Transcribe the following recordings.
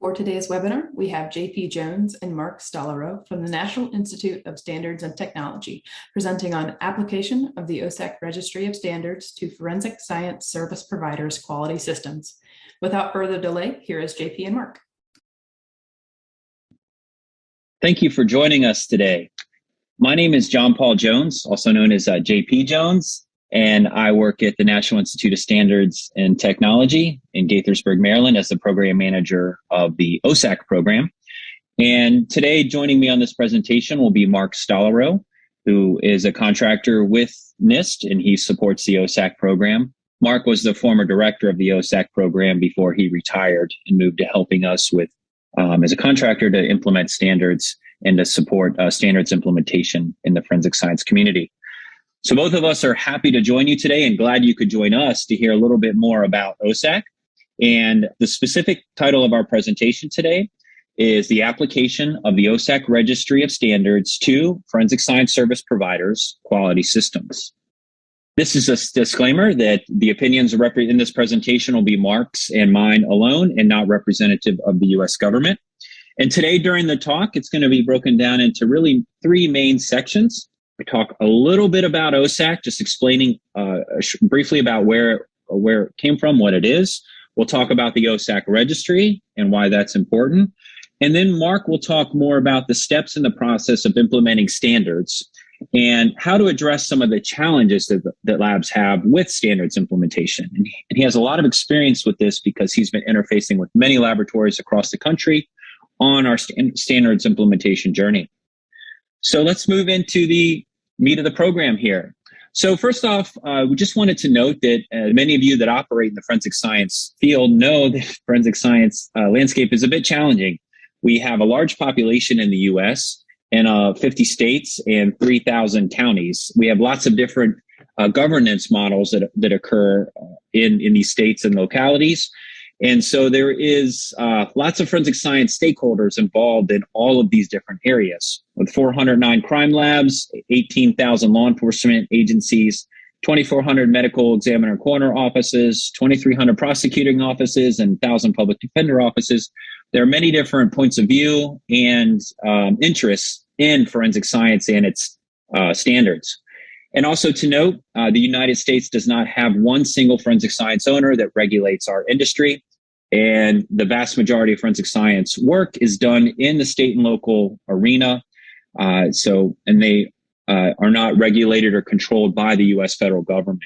For today's webinar, we have JP Jones and Mark Stollerow from the National Institute of Standards and Technology presenting on application of the OSAC Registry of Standards to forensic science service providers' quality systems. Without further delay, here is JP and Mark. Thank you for joining us today. My name is John Paul Jones, also known as JP Jones, and I work at the National Institute of Standards and Technology in Gaithersburg, Maryland, as the program manager of the OSAC program. And today, joining me on this presentation will be Mark Stollerow, who is a contractor with NIST, and he supports the OSAC program. Mark was the former director of the OSAC program before he retired and moved to helping us with, as a contractor, to implement standards and to support standards implementation in the forensic science community. So both of us are happy to join you today and glad you could join us to hear a little bit more about OSAC. And the specific title of our presentation today is the application of the OSAC Registry of Standards to forensic science service providers' quality systems. This is a disclaimer that the opinions in this presentation will be Mark's and mine alone and not representative of the U.S. government. And today during the talk, it's going to be broken down into really three main sections. We talk a little bit about OSAC, just explaining briefly about where it came from, what it is. We'll talk about the OSAC registry and why that's important. And then Mark will talk more about the steps in the process of implementing standards and how to address some of the challenges that labs have with standards implementation. And he has a lot of experience with this because he's been interfacing with many laboratories across the country on our standards implementation journey. So let's move into the meat of the program here. So first off, we just wanted to note that many of you that operate in the forensic science field know that forensic science landscape is a bit challenging. We have a large population in the U.S. and 50 states and 3,000 counties. We have lots of different governance models that occur in these states and localities. And so there is lots of forensic science stakeholders involved in all of these different areas. With 409 crime labs, 18,000 law enforcement agencies, 2,400 medical examiner and coroner offices, 2,300 prosecuting offices, and 1,000 public defender offices, there are many different points of view and interests in forensic science and its standards. And also to note, the United States does not have one single forensic science owner that regulates our industry. And the vast majority of forensic science work is done in the state and local arena. And they are not regulated or controlled by the U.S. federal government.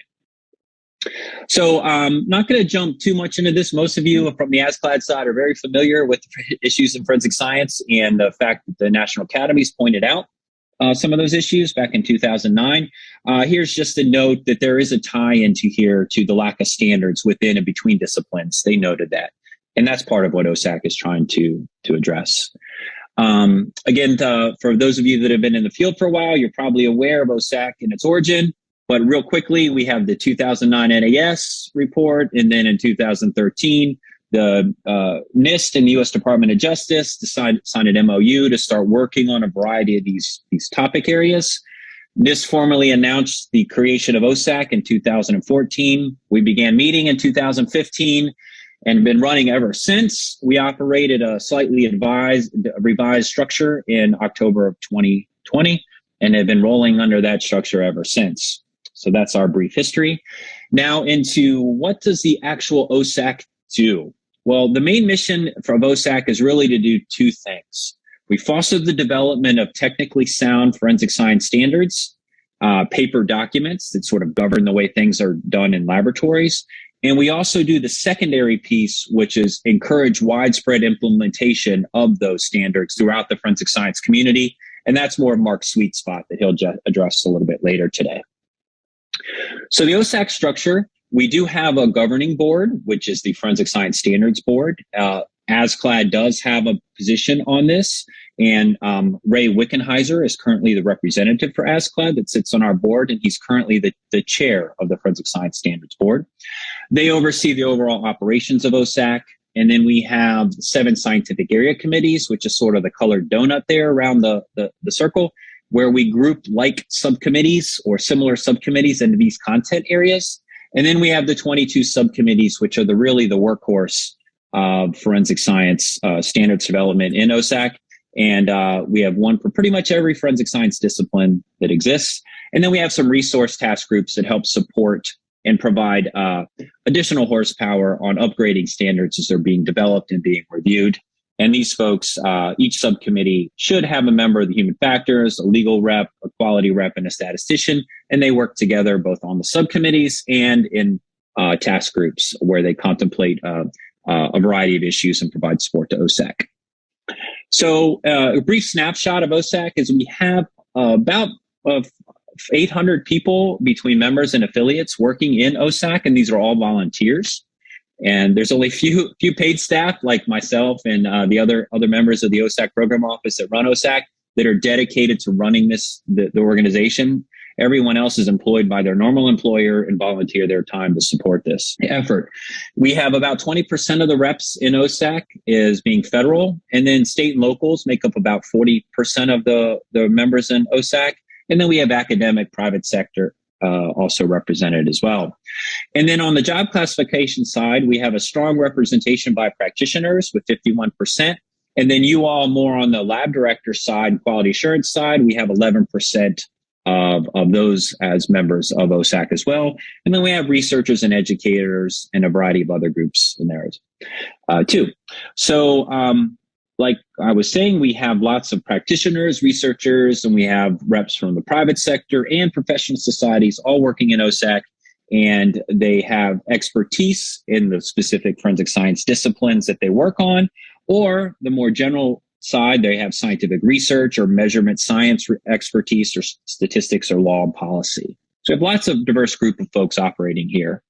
So I'm not going to jump too much into this. Most of you from the ASCLD side are very familiar with issues in forensic science and the fact that the National Academies pointed out some of those issues back in 2009. Here's just a note that there is a tie into here to the lack of standards within and between disciplines. They noted that. And that's part of what OSAC is trying to address. Again, for those of you that have been in the field for a while, you're probably aware of OSAC and its origin. But real quickly, we have the 2009 NAS report. And then in 2013, the NIST and the U.S. Department of Justice signed an MOU to start working on a variety of these topic areas. NIST formally announced the creation of OSAC in 2014. We began meeting in 2015 and been running ever since. We operated a slightly revised structure in October of 2020 and have been rolling under that structure ever since. So that's our brief history. Now into what does the actual OSAC do? Well, the main mission from OSAC is really to do two things. We foster the development of technically sound forensic science standards, paper documents that sort of govern the way things are done in laboratories. And we also do the secondary piece, which is encourage widespread implementation of those standards throughout the forensic science community. And that's more of Mark's sweet spot that he'll address a little bit later today. So the OSAC structure, we do have a governing board, which is the Forensic Science Standards Board. ASCLD does have a position on this, and Ray Wickenheiser is currently the representative for ASCLD that sits on our board, and he's currently the chair of the Forensic Science Standards Board. They oversee the overall operations of OSAC, and then we have 7 scientific area committees, which is sort of the colored donut there around the circle, where we group like subcommittees or similar subcommittees into these content areas. And then we have the 22 subcommittees, which are really the workhorse of forensic science standards development in OSAC. And we have one for pretty much every forensic science discipline that exists. And then we have some resource task groups that help support and provide additional horsepower on upgrading standards as they're being developed and being reviewed. And these folks, each subcommittee should have a member of the human factors, a legal rep, a quality rep, and a statistician. And they work together both on the subcommittees and in task groups where they contemplate a variety of issues and provide support to OSAC. So a brief snapshot of OSAC is we have about 800 people between members and affiliates working in OSAC, and these are all volunteers. And there's only few paid staff like myself and the other members of the OSAC program office that run OSAC that are dedicated to running the organization. Everyone else is employed by their normal employer and volunteer their time to support this effort. We have about 20% of the reps in OSAC is being federal, and then state and locals make up about 40% of the members in OSAC. And then we have academic, private sector also represented as well. And then on the job classification side, we have a strong representation by practitioners with 51%. And then you all more on the lab director side and quality assurance side, we have 11% of those as members of OSAC as well. And then we have researchers and educators and a variety of other groups in there too. So like I was saying, we have lots of practitioners, researchers, and we have reps from the private sector and professional societies all working in OSAC. And they have expertise in the specific forensic science disciplines that they work on, or the more general side, they have scientific research or measurement science expertise or statistics or law and policy. So we have lots of diverse group of folks operating here.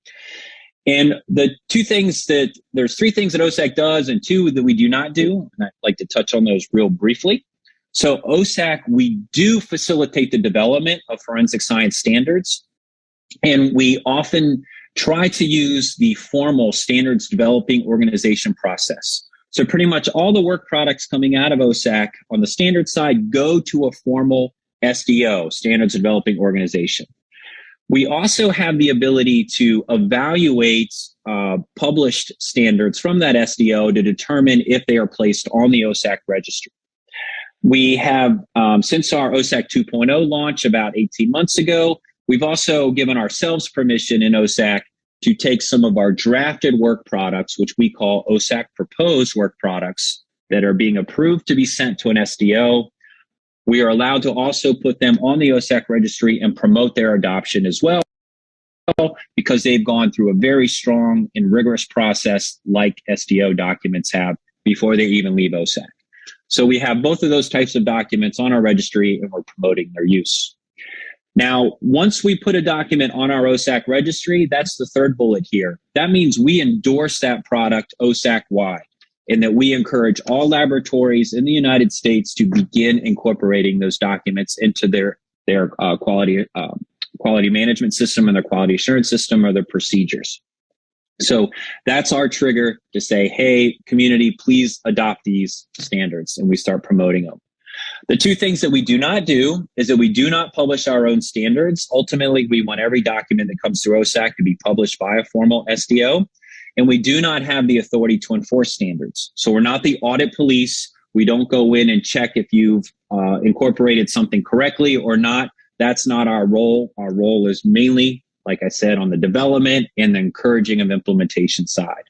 And there's three things that OSAC does and two that we do not do. And I'd like to touch on those real briefly. So OSAC, we do facilitate the development of forensic science standards. And we often try to use the formal standards developing organization process. So pretty much all the work products coming out of OSAC on the standard side go to a formal SDO, Standards Developing Organization. We also have the ability to evaluate published standards from that SDO to determine if they are placed on the OSAC registry. We have, since our OSAC 2.0 launch about 18 months ago, we've also given ourselves permission in OSAC to take some of our drafted work products, which we call OSAC proposed work products that are being approved to be sent to an SDO. We are allowed to also put them on the OSAC registry and promote their adoption as well, because they've gone through a very strong and rigorous process like SDO documents have before they even leave OSAC. So we have both of those types of documents on our registry and we're promoting their use. Now, once we put a document on our OSAC registry, that's the third bullet here. That means we endorse that product OSAC-wide, and that we encourage all laboratories in the United States to begin incorporating those documents into their quality management system and their quality assurance system or their procedures. So that's our trigger to say, hey, community, please adopt these standards, and we start promoting them. The two things that we do not do is that we do not publish our own standards. Ultimately, we want every document that comes through OSAC to be published by a formal SDO, and we do not have the authority to enforce standards. So we're not the audit police. We don't go in and check if you've incorporated something correctly or not. That's not our role. Our role is mainly, like I said, on the development and the encouraging of implementation side.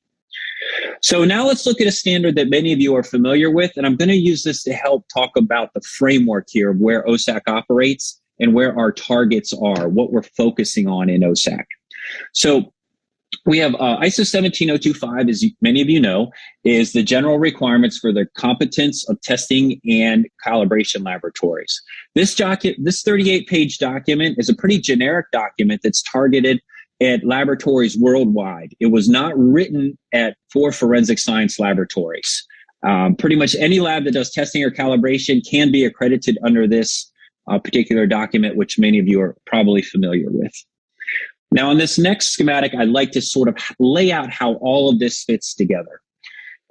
So now let's look at a standard that many of you are familiar with, and I'm going to use this to help talk about the framework here of where OSAC operates and where our targets are, what we're focusing on in OSAC. So we have ISO 17025, as many of you know, is the general requirements for the competence of testing and calibration laboratories. This 38-page document is a pretty generic document that's targeted at laboratories worldwide. It was not written for forensic science laboratories. Pretty much any lab that does testing or calibration can be accredited under this particular document, which many of you are probably familiar with. Now, on this next schematic, I'd like to sort of lay out how all of this fits together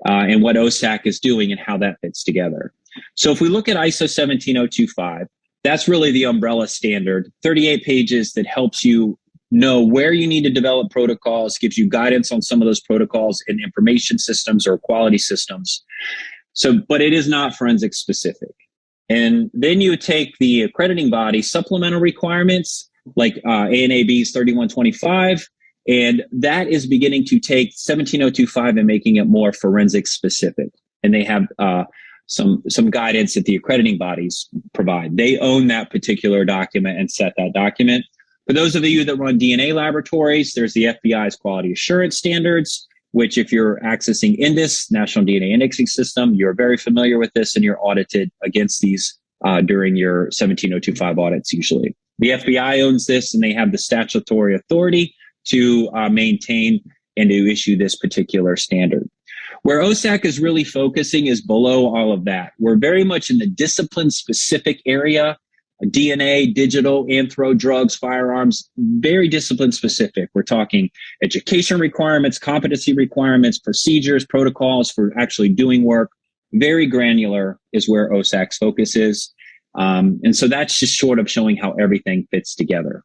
and what OSAC is doing and how that fits together. So if we look at ISO 17025, that's really the umbrella standard, 38 pages that helps you know where you need to develop protocols, gives you guidance on some of those protocols in information systems or quality systems. So, but it is not forensic specific. And then you take the accrediting body supplemental requirements like ANAB's 3125, and that is beginning to take 17025 and making it more forensic specific. And they have some guidance that the accrediting bodies provide. They own that particular document and set that document. For those of you that run DNA laboratories, there's the FBI's quality assurance standards, which if you're accessing INDIS, National DNA Indexing System, you're very familiar with this and you're audited against these during your 17025 audits usually. The FBI owns this and they have the statutory authority to maintain and to issue this particular standard. Where OSAC is really focusing is below all of that. We're very much in the discipline-specific area, DNA, digital, anthro, drugs, firearms, very discipline-specific. We're talking education requirements, competency requirements, procedures, protocols for actually doing work. Very granular is where OSAC's focus is. And so that's just short of showing how everything fits together.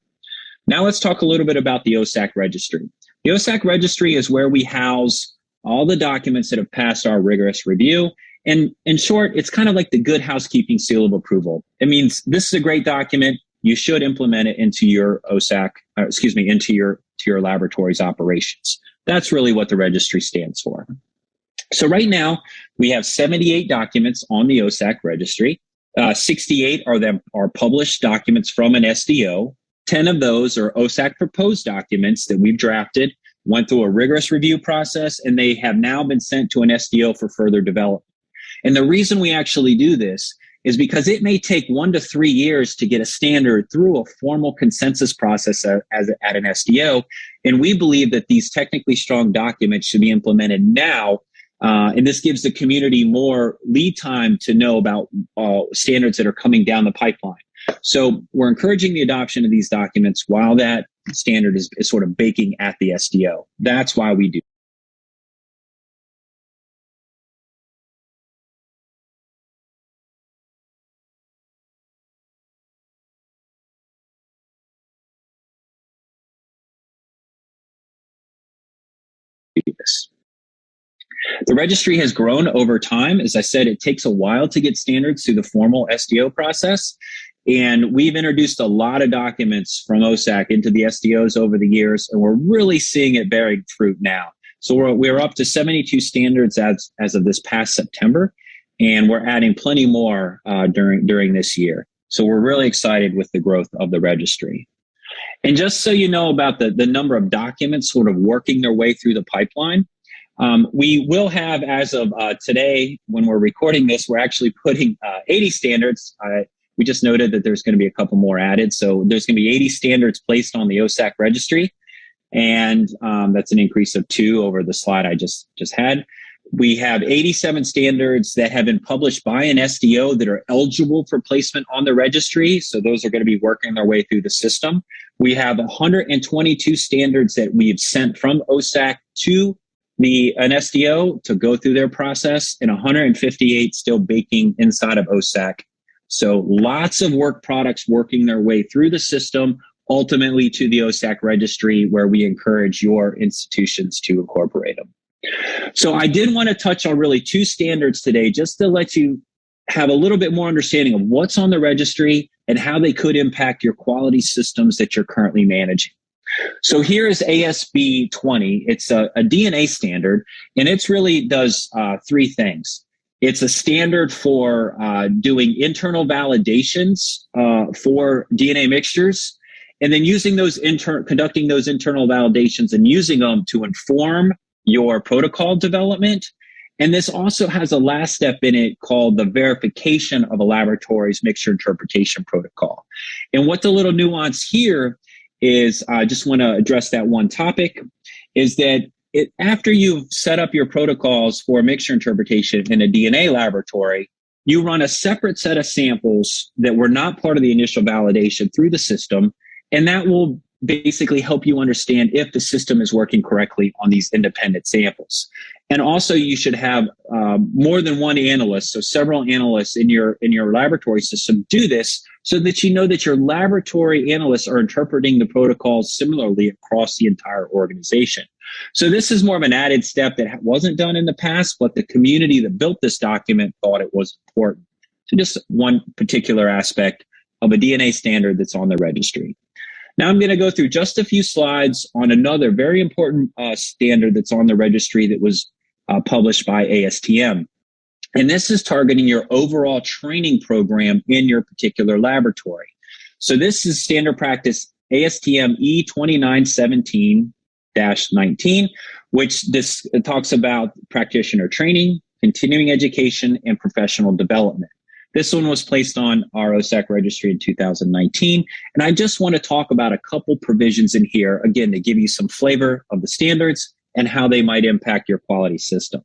Now let's talk a little bit about the OSAC Registry. The OSAC Registry is where we house all the documents that have passed our rigorous review. And in short, it's kind of like the good housekeeping seal of approval. It means this is a great document. You should implement it into your OSAC, into your laboratory's operations. That's really what the registry stands for. So right now, we have 78 documents on the OSAC Registry. 68 are published documents from an SDO. 10 of those are OSAC proposed documents that we've drafted, went through a rigorous review process, and they have now been sent to an SDO for further development. And the reason we actually do this is because it may take 1 to 3 years to get a standard through a formal consensus process at an SDO. And we believe that these technically strong documents should be implemented now. And this gives the community more lead time to know about standards that are coming down the pipeline. So we're encouraging the adoption of these documents while that standard is sort of baking at the SDO. That's why we do. This. The registry has grown over time. As I said, it takes a while to get standards through the formal SDO process. And we've introduced a lot of documents from OSAC into the SDOs over the years, and we're really seeing it bearing fruit now. So we're up to 72 standards as of this past September, and we're adding plenty more during this year. So we're really excited with the growth of the registry. And just so you know about the number of documents sort of working their way through the pipeline, we will have, as of today, when we're recording this, we're actually putting 80 standards. We just noted that there's going to be a couple more added. So there's going to be 80 standards placed on the OSAC registry. And that's an increase of 2 over the slide I just had. We have 87 standards that have been published by an SDO that are eligible for placement on the registry. So those are going to be working their way through the system. We have 122 standards that we've sent from OSAC to an SDO to go through their process, and 158 still baking inside of OSAC. So lots of work products working their way through the system, ultimately to the OSAC registry, where we encourage your institutions to incorporate them. So I did want to touch on really 2 standards today, just to let you have a little bit more understanding of what's on the registry and how they could impact your quality systems that you're currently managing. So here is ASB 20. It's a DNA standard, and it really does 3 things. It's a standard for doing internal validations for DNA mixtures, and then using those conducting those internal validations and using them to inform your protocol development. And this also has a last step in it called the verification of a laboratory's mixture interpretation protocol. And what the little nuance here is, I just want to address that one topic, is that after you've set up your protocols for mixture interpretation in a DNA laboratory, you run a separate set of samples that were not part of the initial validation through the system, and that will basically help you understand if the system is working correctly on these independent samples. And also you should have more than one analyst, so several analysts in your laboratory system do this so that you know that your laboratory analysts are interpreting the protocols similarly across the entire organization. So this is more of an added step that wasn't done in the past, but the community that built this document thought it was important. So just one particular aspect of a DNA standard that's on the registry. Now I'm going to go through just a few slides on another very important standard that's on the registry that was published by ASTM. And this is targeting your overall training program in your particular laboratory. So this is standard practice ASTM E2917-19, which this talks about practitioner training, continuing education, and professional development. This one was placed on our OSAC registry in 2019. And I just want to talk about a couple provisions in here, again, to give you some flavor of the standards and how they might impact your quality system.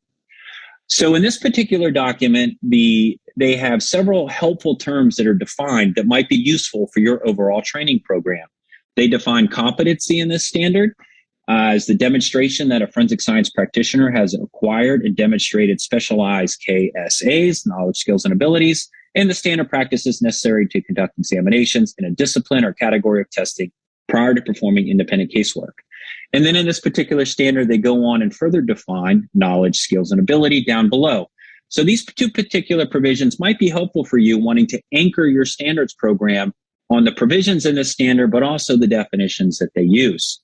So in this particular document, they have several helpful terms that are defined that might be useful for your overall training program. They define competency in this standard as the demonstration that a forensic science practitioner has acquired and demonstrated specialized KSAs, knowledge, skills, and abilities, and the standard practices necessary to conduct examinations in a discipline or category of testing prior to performing independent casework. And then in this particular standard, they go on and further define knowledge, skills, and ability down below. So these two particular provisions might be helpful for you wanting to anchor your standards program on the provisions in this standard, but also the definitions that they use.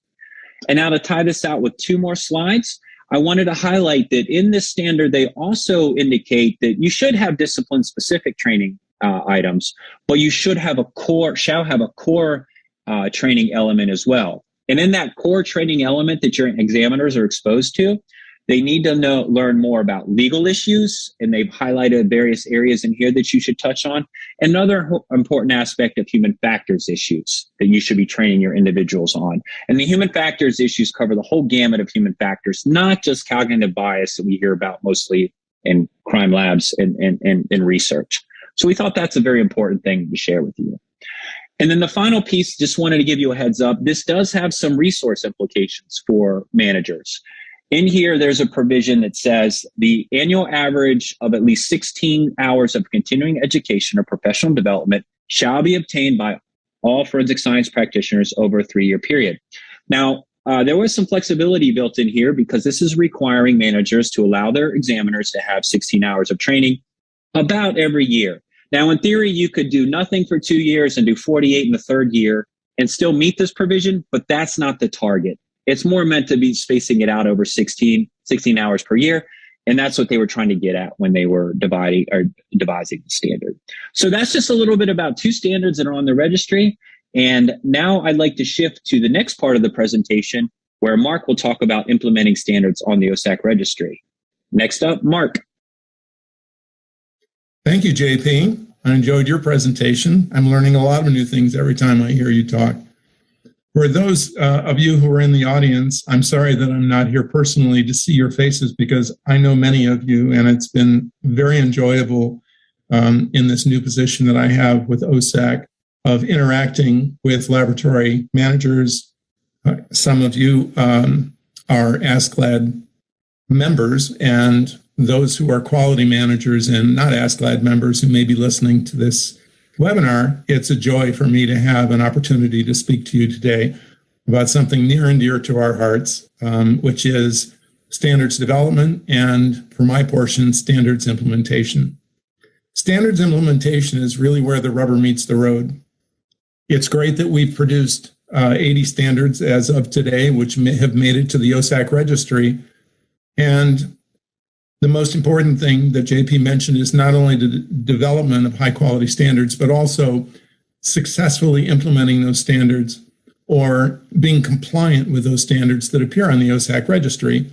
And now to tie this out with two more slides, I wanted to highlight that in this standard, they also indicate that you should have discipline-specific training items, but you shall have a core training element as well. And in that core training element that your examiners are exposed to, they need to learn more about legal issues, and they've highlighted various areas in here that you should touch on. Another important aspect of human factors issues that you should be training your individuals on. And the human factors issues cover the whole gamut of human factors, not just cognitive bias that we hear about mostly in crime labs and research. So we thought that's a very important thing to share with you. And then the final piece, just wanted to give you a heads up. This does have some resource implications for managers. In here, there's a provision that says the annual average of at least 16 hours of continuing education or professional development shall be obtained by all forensic science practitioners over a 3-year period. Now, there was some flexibility built in here because this is requiring managers to allow their examiners to have 16 hours of training about every year. Now, in theory, you could do nothing for 2 years and do 48 in the 3rd year and still meet this provision, but that's not the target. It's more meant to be spacing it out over 16 hours per year. And that's what they were trying to get at when they were devising the standard. So that's just a little bit about two standards that are on the registry. And now I'd like to shift to the next part of the presentation where Mark will talk about implementing standards on the OSAC registry. Next up, Mark. Thank you, JP. I enjoyed your presentation. I'm learning a lot of new things every time I hear you talk. For those of you who are in the audience, I'm sorry that I'm not here personally to see your faces because I know many of you, and it's been very enjoyable in this new position that I have with OSAC of interacting with laboratory managers. Some of you are ASCLD members, and those who are quality managers and not ASCLD members who may be listening to this webinar. It's a joy for me to have an opportunity to speak to you today about something near and dear to our hearts, which is standards development and, for my portion, standards implementation. Standards implementation is really where the rubber meets the road. It's great that we've produced 80 standards as of today, which have made it to the OSAC registry. And the most important thing that JP mentioned is not only the development of high quality standards, but also successfully implementing those standards or being compliant with those standards that appear on the OSAC registry.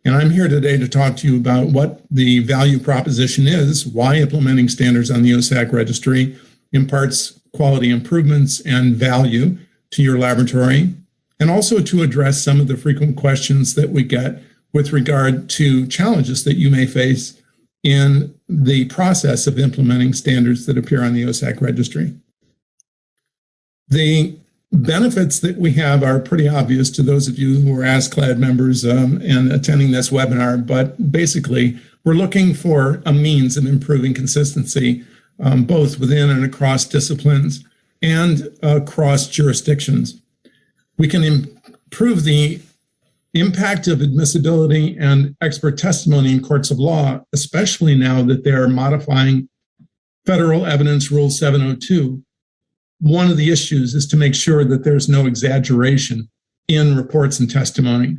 And I'm here today to talk to you about what the value proposition is, why implementing standards on the OSAC registry imparts quality improvements and value to your laboratory, and also to address some of the frequent questions that we get with regard to challenges that you may face in the process of implementing standards that appear on the OSAC registry. The benefits that we have are pretty obvious to those of you who are ASCLD members and attending this webinar, but basically we're looking for a means of improving consistency both within and across disciplines and across jurisdictions. We can improve the impact of admissibility and expert testimony in courts of law, especially now that they're modifying Federal Evidence Rule 702. One of the issues is to make sure that there's no exaggeration in reports and testimony.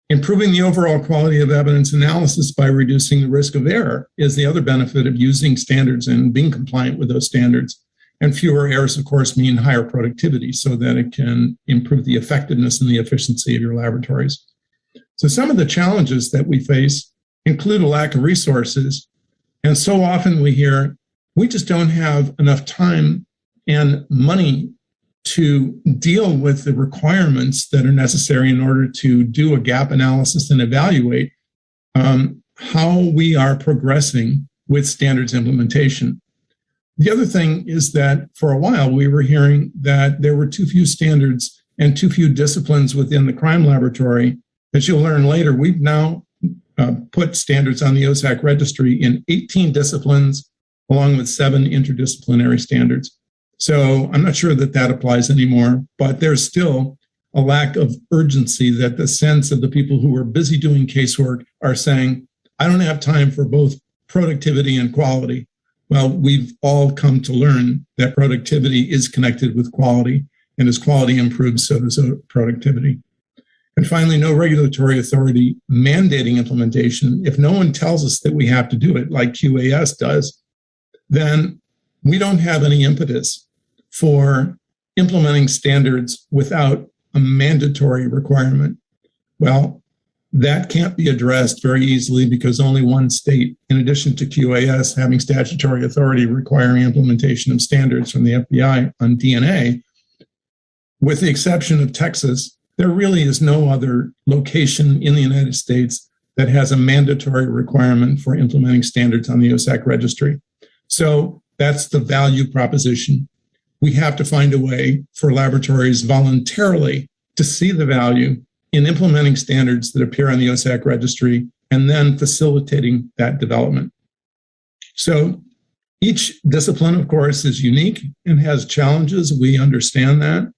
Improving the overall quality of evidence analysis by reducing the risk of error is the other benefit of using standards and being compliant with those standards. And fewer errors, of course, mean higher productivity so that it can improve the effectiveness and the efficiency of your laboratories. So some of the challenges that we face include a lack of resources. And so often we hear, we just don't have enough time and money to deal with the requirements that are necessary in order to do a gap analysis and evaluate how we are progressing with standards implementation. The other thing is that for a while we were hearing that there were too few standards and too few disciplines within the crime laboratory. As you'll learn later, we've now put standards on the OSAC Registry in 18 disciplines, along with 7 interdisciplinary standards. So I'm not sure that that applies anymore, but there's still a lack of urgency that the sense of the people who are busy doing casework are saying, I don't have time for both productivity and quality. Well, we've all come to learn that productivity is connected with quality, and as quality improves, so does productivity. And finally, no regulatory authority mandating implementation. If no one tells us that we have to do it, like QAS does, then we don't have any impetus for implementing standards without a mandatory requirement. Well, that can't be addressed very easily because only one state, in addition to QAS having statutory authority requiring implementation of standards from the FBI on DNA, with the exception of Texas, there really is no other location in the United States that has a mandatory requirement for implementing standards on the OSAC Registry. So that's the value proposition. We have to find a way for laboratories voluntarily to see the value in implementing standards that appear on the OSAC Registry and then facilitating that development. So each discipline, of course, is unique and has challenges. We understand that.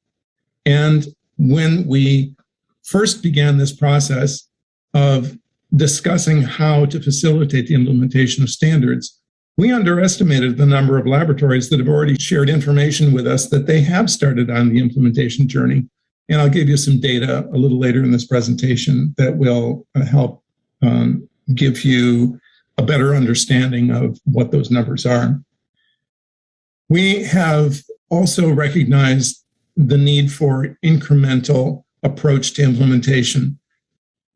And when we first began this process of discussing how to facilitate the implementation of standards, we underestimated the number of laboratories that have already shared information with us that they have started on the implementation journey. And I'll give you some data a little later in this presentation that will help give you a better understanding of what those numbers are. We have also recognized the need for incremental approach to implementation.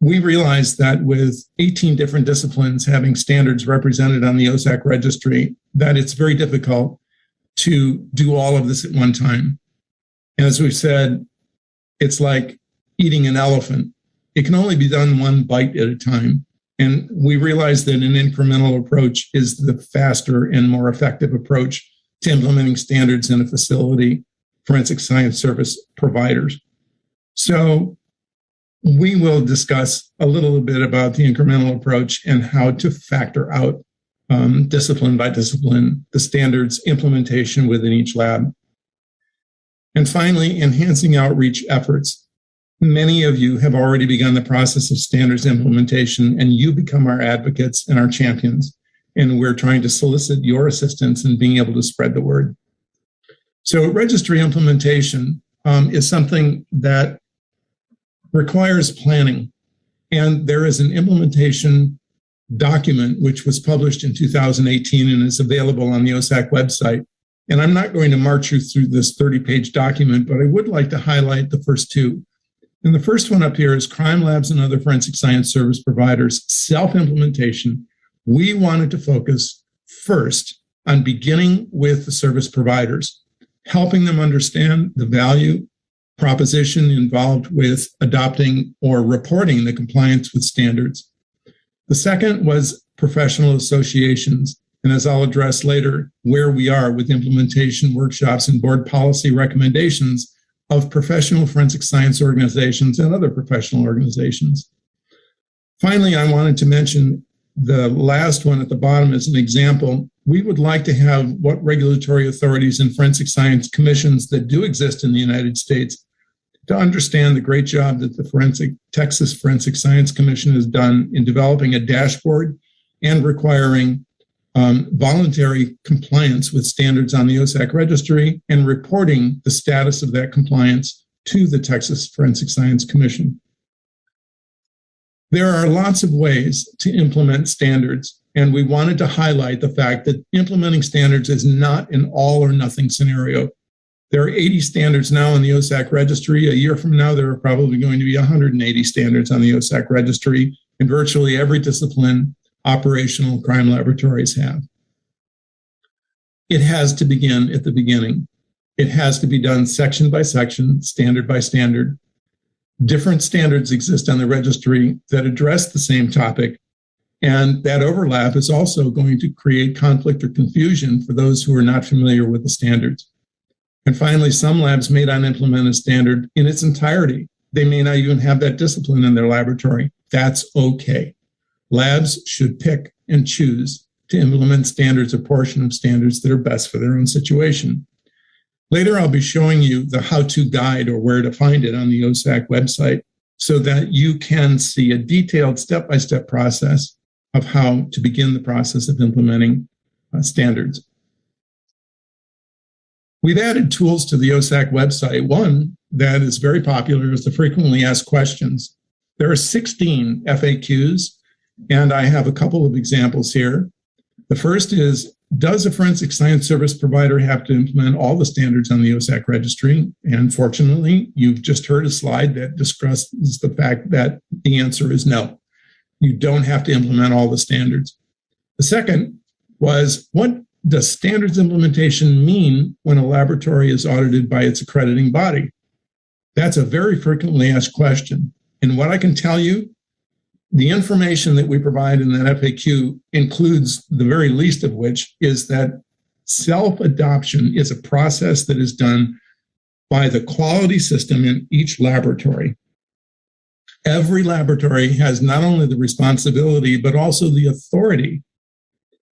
We realized that with 18 different disciplines having standards represented on the OSAC Registry, that it's very difficult to do all of this at one time. And as we've said, it's like eating an elephant. It can only be done one bite at a time. And we realize that an incremental approach is the faster and more effective approach to implementing standards in a facility, forensic science service providers. So we will discuss a little bit about the incremental approach and how to factor out discipline by discipline, the standards implementation within each lab. And finally, enhancing outreach efforts. Many of you have already begun the process of standards implementation, and you become our advocates and our champions. And we're trying to solicit your assistance in being able to spread the word. So registry implementation is something that requires planning. And there is an implementation document which was published in 2018 and is available on the OSAC website. And I'm not going to march you through this 30-page document, but I would like to highlight the first two. And the first one up here is crime labs and other forensic science service providers, self-implementation. We wanted to focus first on beginning with the service providers, helping them understand the value proposition involved with adopting or reporting the compliance with standards. The second was professional associations. And as I'll address later, where we are with implementation workshops and board policy recommendations of professional forensic science organizations and other professional organizations. Finally, I wanted to mention the last one at the bottom as an example. We would like to have what regulatory authorities and forensic science commissions that do exist in the United States to understand the great job that the Texas Forensic Science Commission has done in developing a dashboard and requiring voluntary compliance with standards on the OSAC registry and reporting the status of that compliance to the Texas Forensic Science Commission. There are lots of ways to implement standards, and we wanted to highlight the fact that implementing standards is not an all or nothing scenario. There are 80 standards now on the OSAC registry. A year from now, there are probably going to be 180 standards on the OSAC registry in virtually every discipline operational crime laboratories have. It has to begin at the beginning. It has to be done section by section, standard by standard. Different standards exist on the registry that address the same topic, and that overlap is also going to create conflict or confusion for those who are not familiar with the standards. And finally, some labs may not implement a standard in its entirety. They may not even have that discipline in their laboratory. That's okay. Labs should pick and choose to implement standards or portion of standards that are best for their own situation. Later, I'll be showing you the how-to guide or where to find it on the OSAC website so that you can see a detailed step-by-step process of how to begin the process of implementing standards. We've added tools to the OSAC website. One that is very popular is the frequently asked questions. There are 16 FAQs, and I have a couple of examples here. The first is, does a forensic science service provider have to implement all the standards on the OSAC registry? And fortunately, you've just heard a slide that discusses the fact that the answer is no. You don't have to implement all the standards. The second was, what does standards implementation mean when a laboratory is audited by its accrediting body? That's a very frequently asked question. And what I can tell you, the information that we provide in that FAQ includes the very least of which is that self-adoption is a process that is done by the quality system in each laboratory. Every laboratory has not only the responsibility, but also the authority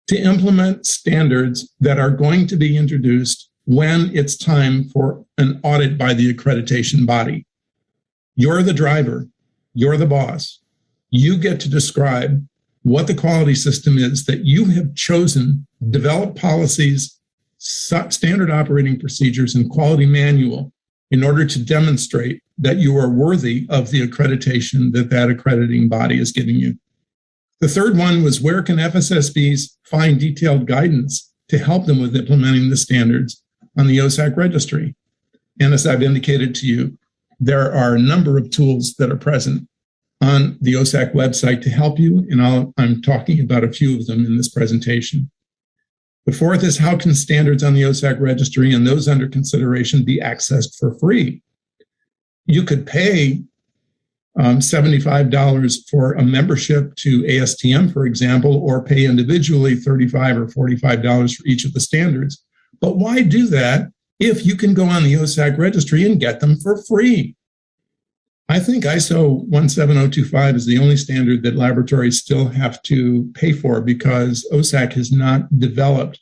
to implement standards that are going to be introduced when it's time for an audit by the accreditation body. You're the driver, you're the boss. You get to describe what the quality system is that you have chosen, develop policies, standard operating procedures, and quality manual in order to demonstrate that you are worthy of the accreditation that accrediting body is giving you. The third one was, where can FSSBs find detailed guidance to help them with implementing the standards on the OSAC registry? And as I've indicated to you, there are a number of tools that are present on the OSAC website to help you, and I'm talking about a few of them in this presentation. The fourth is, how can standards on the OSAC registry and those under consideration be accessed for free? You could pay $75 for a membership to ASTM, for example, or pay individually $35 or $45 for each of the standards. But why do that if you can go on the OSAC registry and get them for free? I think ISO 17025 is the only standard that laboratories still have to pay for because OSAC has not developed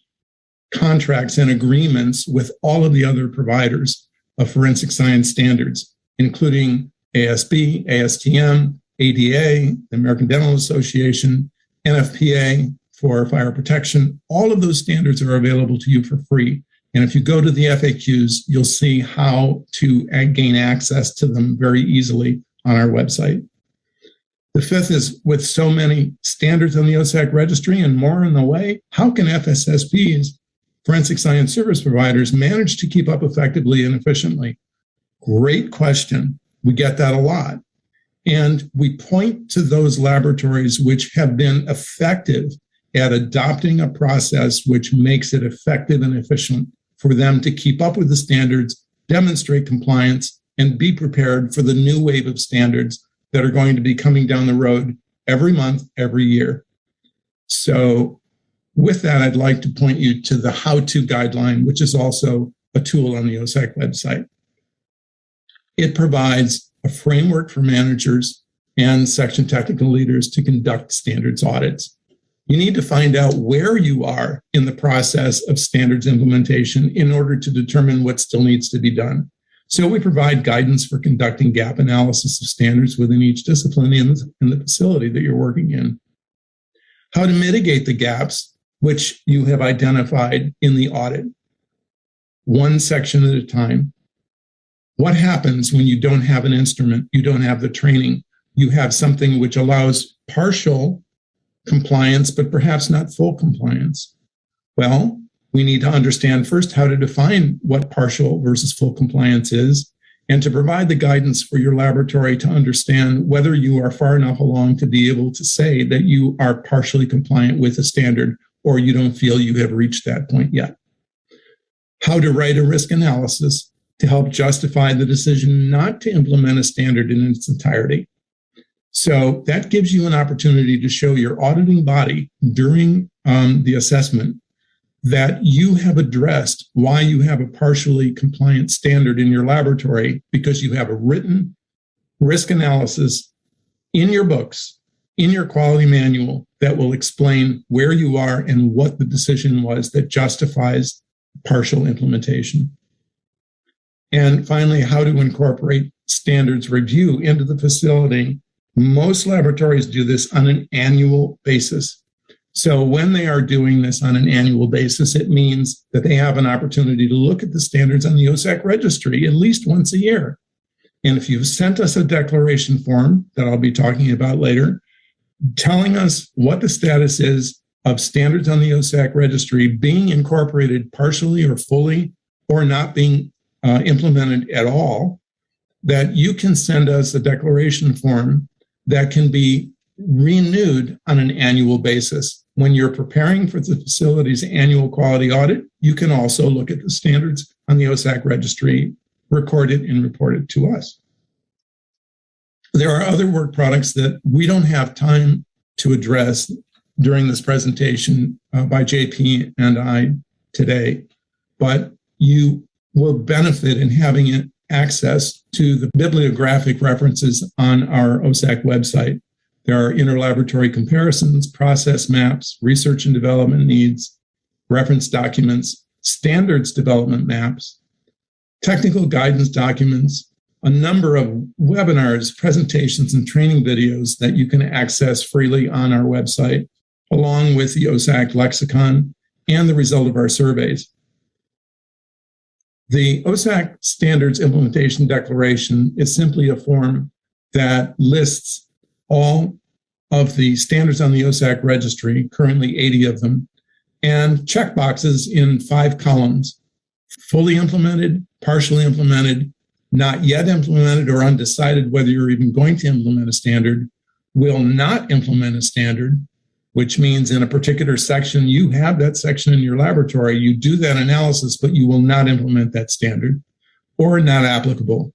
contracts and agreements with all of the other providers of forensic science standards, including ASB, ASTM, ADA, the American Dental Association, NFPA for fire protection. All of those standards are available to you for free. And if you go to the FAQs, you'll see how to gain access to them very easily on our website. The fifth is, with so many standards on the OSAC registry and more in the way, how can FSSPs, forensic science service providers, manage to keep up effectively and efficiently? Great question. We get that a lot. And we point to those laboratories which have been effective at adopting a process which makes it effective and efficient for them to keep up with the standards, demonstrate compliance, and be prepared for the new wave of standards that are going to be coming down the road every month, every year. So with that, I'd like to point you to the how-to guideline, which is also a tool on the OSAC website. It provides a framework for managers and section technical leaders to conduct standards audits. You need to find out where you are in the process of standards implementation in order to determine what still needs to be done. So we provide guidance for conducting gap analysis of standards within each discipline in the facility that you're working in. How to mitigate the gaps which you have identified in the audit, one section at a time. What happens when you don't have an instrument, you don't have the training, you have something which allows partial compliance, but perhaps not full compliance? Well, we need to understand first how to define what partial versus full compliance is, and to provide the guidance for your laboratory to understand whether you are far enough along to be able to say that you are partially compliant with a standard, or you don't feel you have reached that point yet. How to write a risk analysis to help justify the decision not to implement a standard in its entirety. So that gives you an opportunity to show your auditing body during the assessment that you have addressed why you have a partially compliant standard in your laboratory, because you have a written risk analysis in your books, in your quality manual, that will explain where you are and what the decision was that justifies partial implementation. And finally, how to incorporate standards review into the facility. Most laboratories do this on an annual basis. So when they are doing this on an annual basis, it means that they have an opportunity to look at the standards on the OSAC registry at least once a year. And if you've sent us a declaration form that I'll be talking about later, telling us what the status is of standards on the OSAC registry being incorporated partially or fully, or not being implemented at all, that you can send us a declaration form that can be renewed on an annual basis. When you're preparing for the facility's annual quality audit, you can also look at the standards on the OSAC registry, record it, and report it to us. There are other work products that we don't have time to address during this presentation by JP and I today, but you will benefit in having access to the bibliographic references on our OSAC website. There are interlaboratory comparisons, process maps, research and development needs, reference documents, standards development maps, technical guidance documents, a number of webinars, presentations, and training videos that you can access freely on our website, along with the OSAC lexicon and the result of our surveys. The OSAC Standards Implementation Declaration is simply a form that lists all of the standards on the OSAC registry, currently 80 of them, and checkboxes in 5 columns: fully implemented, partially implemented, not yet implemented, or undecided whether you're even going to implement a standard, will not implement a standard, which means in a particular section, you have that section in your laboratory, you do that analysis, but you will not implement that standard, or not applicable.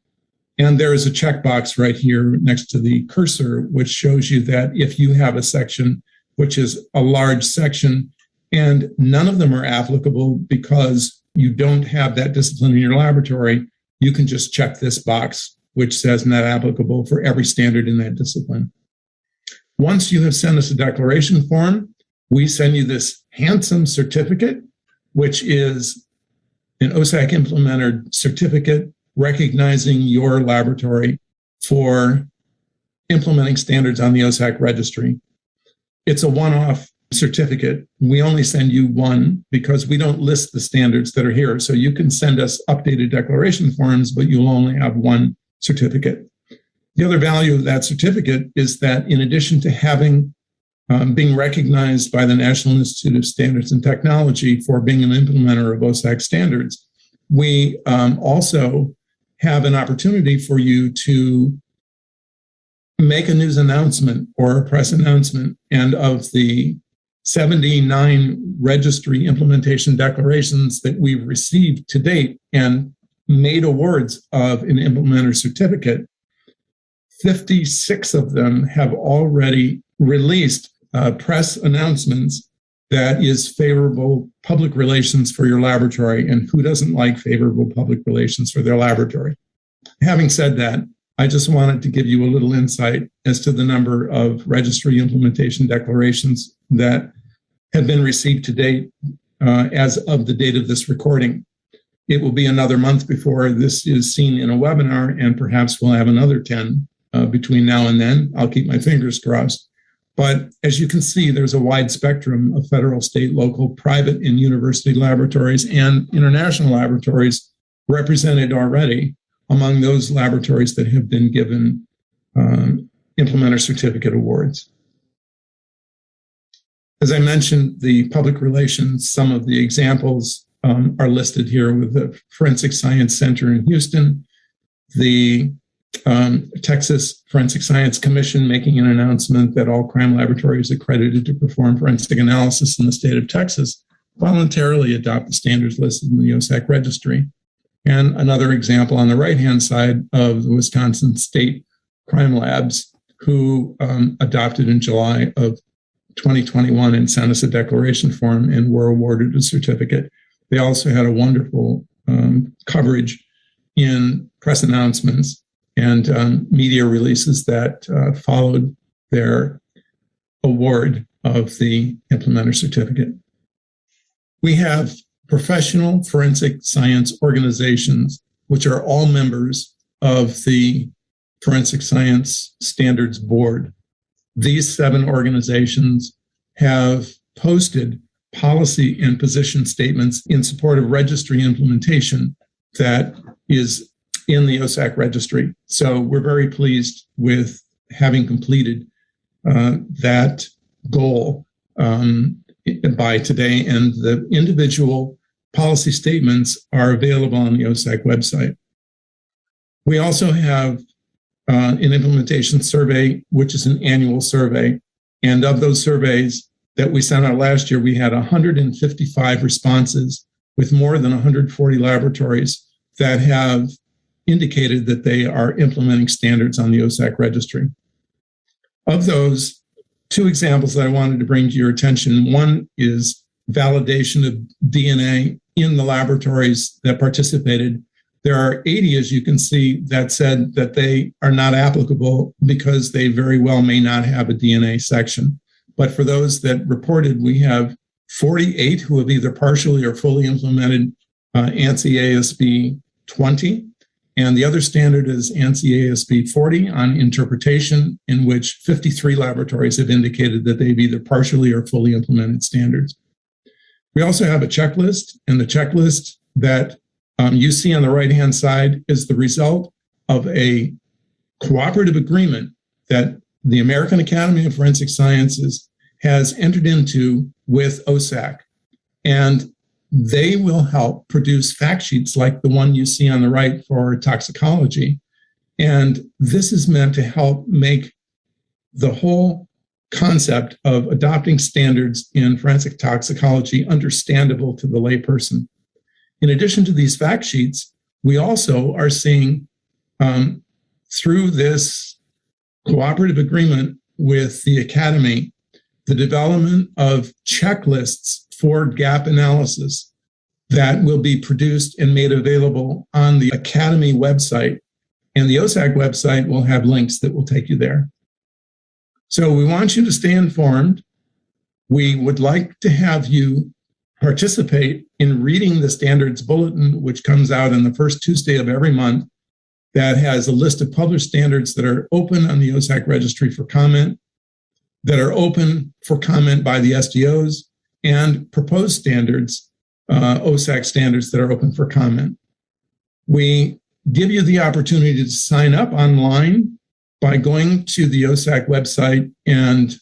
And there is a checkbox right here next to the cursor, which shows you that if you have a section, which is a large section, and none of them are applicable because you don't have that discipline in your laboratory, you can just check this box, which says not applicable for every standard in that discipline. Once you have sent us a declaration form, we send you this handsome certificate, which is an OSAC implementer certificate recognizing your laboratory for implementing standards on the OSAC registry. It's a one-off certificate. We only send you one because we don't list the standards that are here. So you can send us updated declaration forms, but you'll only have one certificate. The other value of that certificate is that in addition to having being recognized by the National Institute of Standards and Technology for being an implementer of OSAC standards, we also have an opportunity for you to make a news announcement or a press announcement. And of the 79 registry implementation declarations that we've received to date and made awards of an implementer certificate, 56 of them have already released press announcements that is favorable public relations for your laboratory. And who doesn't like favorable public relations for their laboratory? Having said that, I just wanted to give you a little insight as to the number of registry implementation declarations that have been received to date as of the date of this recording. It will be another month before this is seen in a webinar, and perhaps we'll have another 10 between now and then. I'll keep my fingers crossed. But as you can see, there's a wide spectrum of federal, state, local, private, and university laboratories and international laboratories represented already among those laboratories that have been given implementer certificate awards. As I mentioned, the public relations, some of the examples are listed here with the Forensic Science Center in Houston, the Texas Forensic Science Commission making an announcement that all crime laboratories accredited to perform forensic analysis in the state of Texas voluntarily adopt the standards listed in the OSAC Registry. And another example on the right-hand side of the Wisconsin State Crime Labs, who adopted in July of 2021 and sent us a declaration form and were awarded a certificate. They also had a wonderful coverage in press announcements and media releases that followed their award of the implementer certificate. We have professional forensic science organizations, which are all members of the Forensic Science Standards Board. These 7 organizations have posted policy and position statements in support of registry implementation that is in the OSAC registry. So we're very pleased with having completed that goal by today, and the individual policy statements are available on the OSAC website. We also have an implementation survey, which is an annual survey. And of those surveys that we sent out last year, we had 155 responses with more than 140 laboratories that have indicated that they are implementing standards on the OSAC registry. Of those, 2 examples that I wanted to bring to your attention. One is validation of DNA in the laboratories that participated. There are 80, as you can see, that said that they are not applicable because they very well may not have a DNA section. But for those that reported, we have 48 who have either partially or fully implemented ANSI ASB 20. And the other standard is ANSI ASB 40 on interpretation, in which 53 laboratories have indicated that they've either partially or fully implemented standards. We also have a checklist, and the checklist that you see on the right-hand side is the result of a cooperative agreement that the American Academy of Forensic Sciences has entered into with OSAC. And they will help produce fact sheets like the one you see on the right for toxicology. And this is meant to help make the whole concept of adopting standards in forensic toxicology understandable to the layperson. In addition to these fact sheets, we also are seeing through this cooperative agreement with the Academy, the development of checklists for gap analysis that will be produced and made available on the Academy website. And the OSAC website will have links that will take you there. So we want you to stay informed. We would like to have you participate in reading the standards bulletin, which comes out on the first Tuesday of every month, that has a list of published standards that are open on the OSAC registry for comment, that are open for comment by the SDOs, and proposed standards, OSAC standards that are open for comment. We give you the opportunity to sign up online by going to the OSAC website and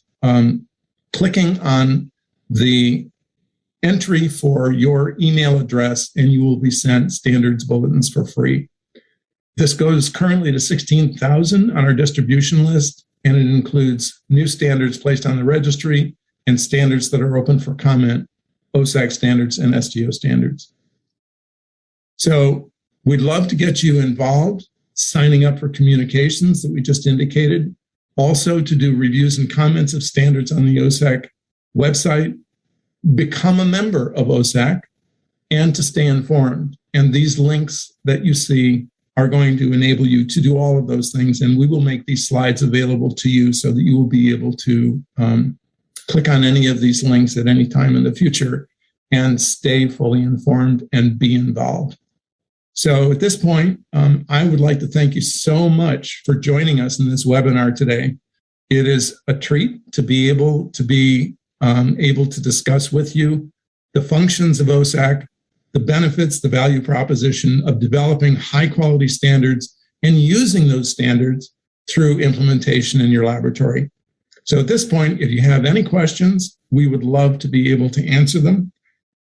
clicking on the entry for your email address, and you will be sent standards bulletins for free. This goes currently to 16,000 on our distribution list, and it includes new standards placed on the registry and standards that are open for comment, OSAC standards and SDO standards. So we'd love to get you involved, signing up for communications that we just indicated, also to do reviews and comments of standards on the OSAC website, become a member of OSAC, and to stay informed. And these links that you see are going to enable you to do all of those things. And we will make these slides available to you so that you will be able to click on any of these links at any time in the future and stay fully informed and be involved. So at this point, I would like to thank you so much for joining us in this webinar today. It is a treat to be able to discuss with you the functions of OSAC, the benefits, the value proposition of developing high quality standards and using those standards through implementation in your laboratory. So at this point, if you have any questions, we would love to be able to answer them.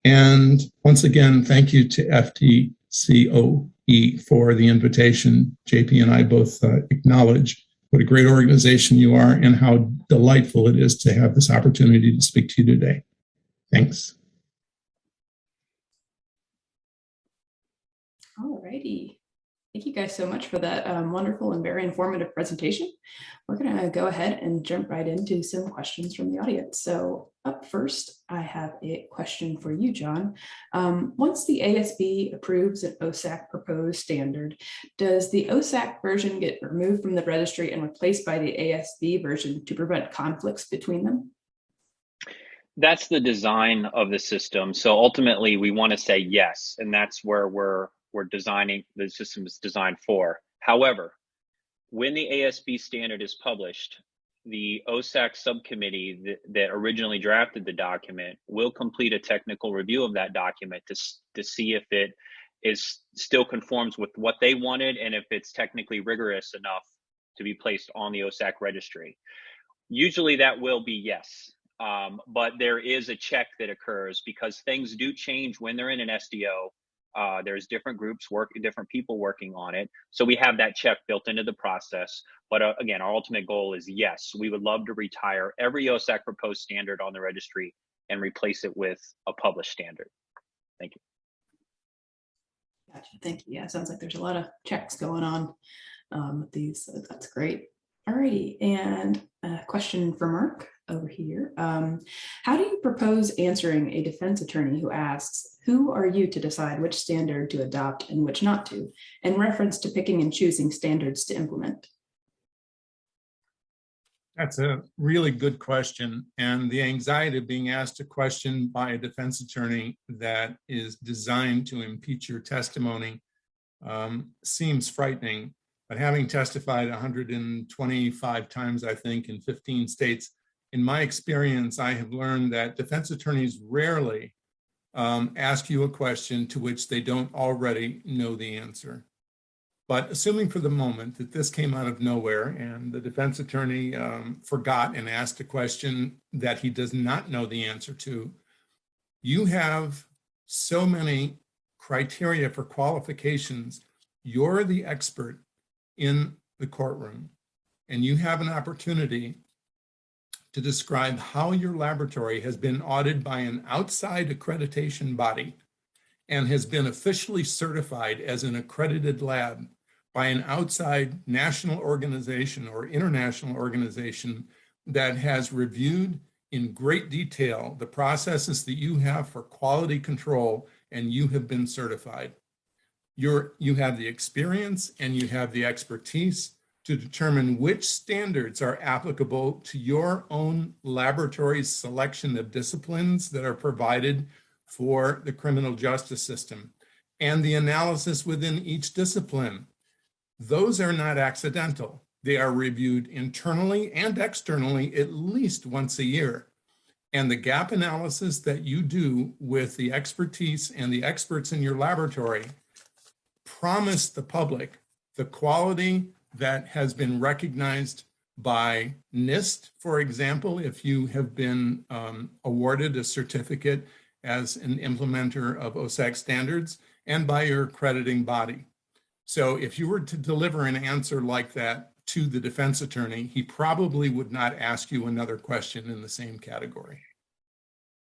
And once again, thank you to FTCOE for the invitation. JP and I both acknowledge what a great organization you are and how delightful it is to have this opportunity to speak to you today. Thanks. All righty. Thank you guys so much for that wonderful and very informative presentation. We're going to go ahead and jump right into some questions from the audience. So up first, I have a question for you, John. Once the ASB approves an OSAC proposed standard, does the OSAC version get removed from the registry and replaced by the ASB version to prevent conflicts between them? That's the design of the system. So ultimately, we want to say yes, and that's where we're designing, the system is designed for. However, when the ASB standard is published, the OSAC subcommittee that originally drafted the document will complete a technical review of that document to see if it still conforms with what they wanted and if it's technically rigorous enough to be placed on the OSAC registry. Usually that will be yes, but there is a check that occurs because things do change when they're in an SDO. There's different groups different people working on it. So we have that check built into the process. But again, our ultimate goal is yes, we would love to retire every OSAC proposed standard on the registry and replace it with a published standard. Thank you. Gotcha. Thank you. Yeah, sounds like there's a lot of checks going on with these. So that's great. Alrighty, and a question for Mark over here. How do you propose answering a defense attorney who asks, who are you to decide which standard to adopt and which not to, in reference to picking and choosing standards to implement? That's a really good question. And the anxiety of being asked a question by a defense attorney that is designed to impeach your testimony seems frightening. But having testified 125 times, I think, in 15 states, in my experience, I have learned that defense attorneys rarely ask you a question to which they don't already know the answer. But assuming for the moment that this came out of nowhere and the defense attorney forgot and asked a question that he does not know the answer to, you have so many criteria for qualifications. You're the expert in the courtroom, and you have an opportunity to describe how your laboratory has been audited by an outside accreditation body and has been officially certified as an accredited lab by an outside national organization or international organization that has reviewed in great detail the processes that you have for quality control, and you have been certified. You have the experience and you have the expertise to determine which standards are applicable to your own laboratory's selection of disciplines that are provided for the criminal justice system and the analysis within each discipline. Those are not accidental. They are reviewed internally and externally at least once a year. And the gap analysis that you do with the expertise and the experts in your laboratory promise the public the quality that has been recognized by NIST, for example, if you have been awarded a certificate as an implementer of OSAC standards, and by your accrediting body. So if you were to deliver an answer like that to the defense attorney, he probably would not ask you another question in the same category.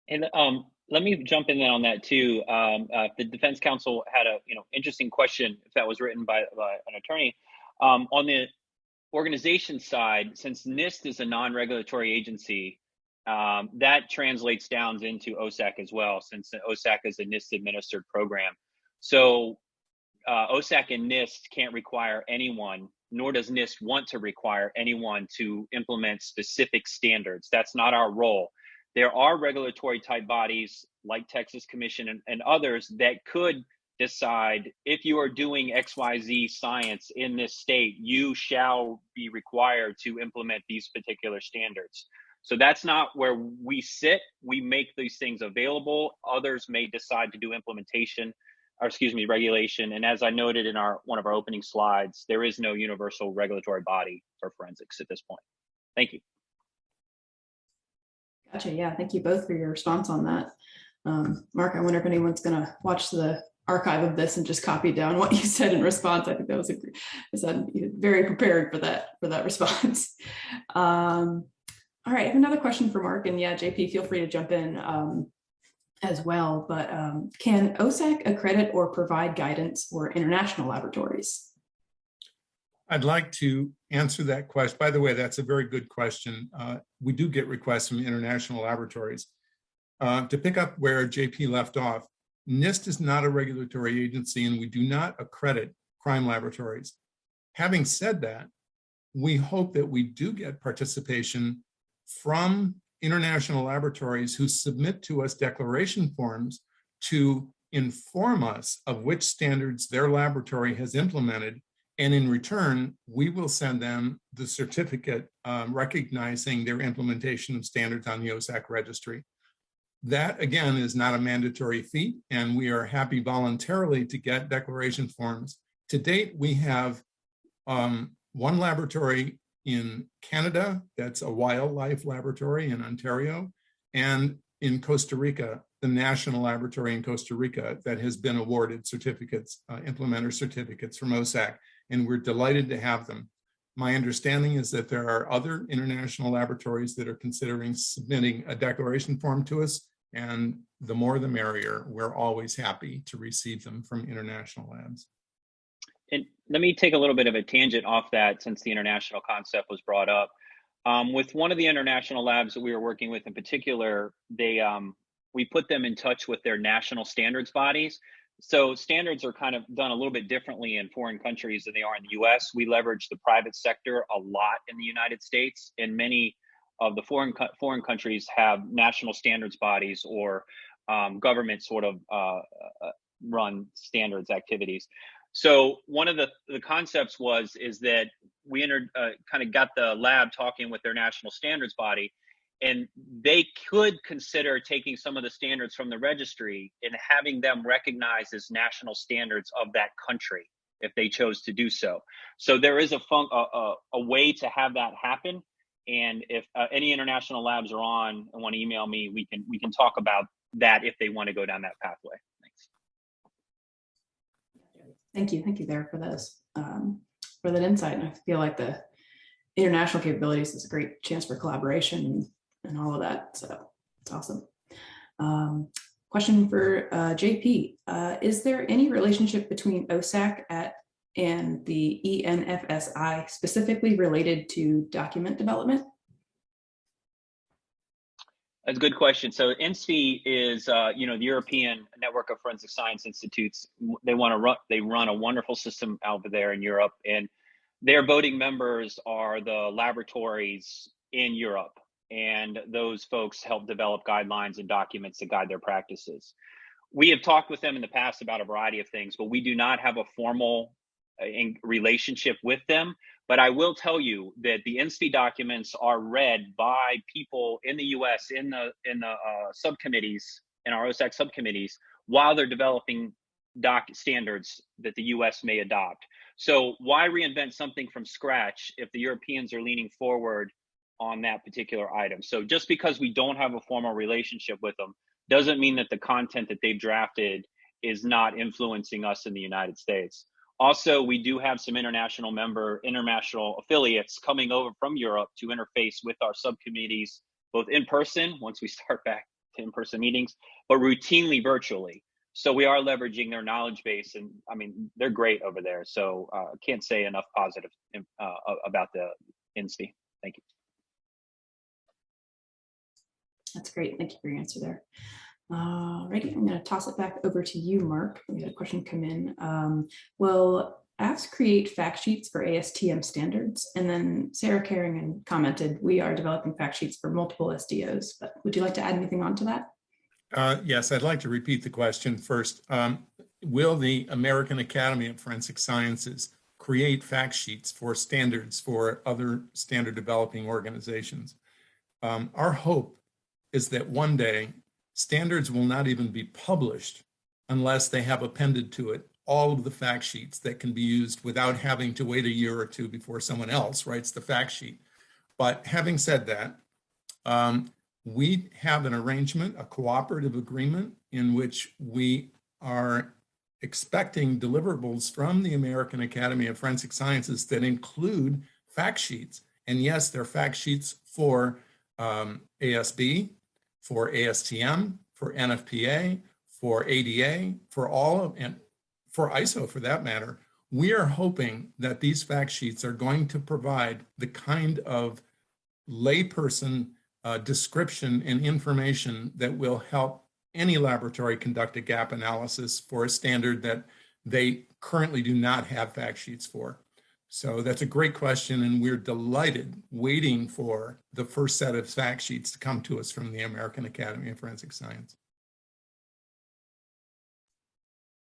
And let me jump in on that too. If the defense counsel had a interesting question, if that was written by an attorney, on the organization side, since NIST is a non-regulatory agency, that translates down into OSAC as well, since OSAC is a NIST administered program. So OSAC and NIST can't require anyone, nor does NIST want to require anyone to implement specific standards. That's not our role. There are regulatory type bodies like Texas Commission and others that could decide if you are doing XYZ science in this state, you shall be required to implement these particular standards. So that's not where we sit. We make these things available. Others may decide to do implementation, or excuse me, regulation. And as I noted in one of our opening slides, there is no universal regulatory body for forensics at this point. Thank you. Gotcha. Yeah, thank you both for your response on that. Mark, I wonder if anyone's going to watch the archive of this and just copy down what you said in response. I think that was very prepared for that response. All right, I have another question for Mark, and yeah, JP, feel free to jump in as well. But can OSAC accredit or provide guidance for international laboratories? I'd like to answer that question. By the way, that's a very good question. We do get requests from international laboratories. To pick up where JP left off, NIST is not a regulatory agency, and we do not accredit crime laboratories. Having said that, we hope that we do get participation from international laboratories who submit to us declaration forms to inform us of which standards their laboratory has implemented. And in return, we will send them the certificate recognizing their implementation of standards on the OSAC registry. That, again, is not a mandatory feat, and we are happy voluntarily to get declaration forms. To date, we have one laboratory in Canada, that's a wildlife laboratory in Ontario, and in Costa Rica, the national laboratory in Costa Rica that has been awarded certificates, implementer certificates from OSAC, and we're delighted to have them. My understanding is that there are other international laboratories that are considering submitting a declaration form to us, and the more the merrier. We're always happy to receive them from international labs. And let me take a little bit of a tangent off that since the international concept was brought up. With one of the international labs that we were working with in particular, we put them in touch with their national standards bodies. So standards are kind of done a little bit differently in foreign countries than they are in the US. We leverage the private sector a lot in the United States, and many of the foreign countries have national standards bodies or government sort of run standards activities. So one of the concepts is that we kind of got the lab talking with their national standards body, and they could consider taking some of the standards from the registry and having them recognized as national standards of that country if they chose to do so. So there is a way to have that happen. And if any international labs are on and want to email me, we can talk about that if they want to go down that pathway. Thanks. Thank you there for this, for that insight. And I feel like the international capabilities is a great chance for collaboration and all of that. So it's awesome. Question for JP. Is there any relationship between OSAC and the ENFSI specifically related to document development? That's a good question. So NSFI is, the European Network of Forensic Science Institutes. They run a wonderful system over there in Europe, and their voting members are the laboratories in Europe. And those folks help develop guidelines and documents that guide their practices. We have talked with them in the past about a variety of things, but we do not have a formal relationship with them. But I will tell you that the NSFI documents are read by people in the US in the subcommittees, in our OSAC subcommittees, while they're developing standards that the US may adopt. So why reinvent something from scratch if the Europeans are leaning forward on that particular item? So just because we don't have a formal relationship with them doesn't mean that the content that they've drafted is not influencing us in the United States. Also, we do have some international affiliates coming over from Europe to interface with our subcommittees, both in person, once we start back to in-person meetings, but routinely virtually. So we are leveraging their knowledge base, and I mean, they're great over there. So can't say enough positive about the NSFI. Thank you. That's great. Thank you for your answer there. Alrighty, I'm going to toss it back over to you, Mark. We had a question come in. Will apps create fact sheets for ASTM standards? And then Sarah Carrington commented, we are developing fact sheets for multiple SDOs, but would you like to add anything on to that? Yes, I'd like to repeat the question first. Will the American Academy of Forensic Sciences create fact sheets for standards for other standard developing organizations? Our hope is that one day standards will not even be published unless they have appended to it all of the fact sheets that can be used without having to wait a year or two before someone else writes the fact sheet. But having said that, we have an arrangement, a cooperative agreement, in which we are expecting deliverables from the American Academy of Forensic Sciences that include fact sheets. And yes, they're fact sheets for ASB, for ASTM, for NFPA, for ADA, for all of, and for ISO for that matter. We are hoping that these fact sheets are going to provide the kind of layperson description and information that will help any laboratory conduct a gap analysis for a standard that they currently do not have fact sheets for. So that's a great question, and we're delighted waiting for the first set of fact sheets to come to us from the American Academy of Forensic Science.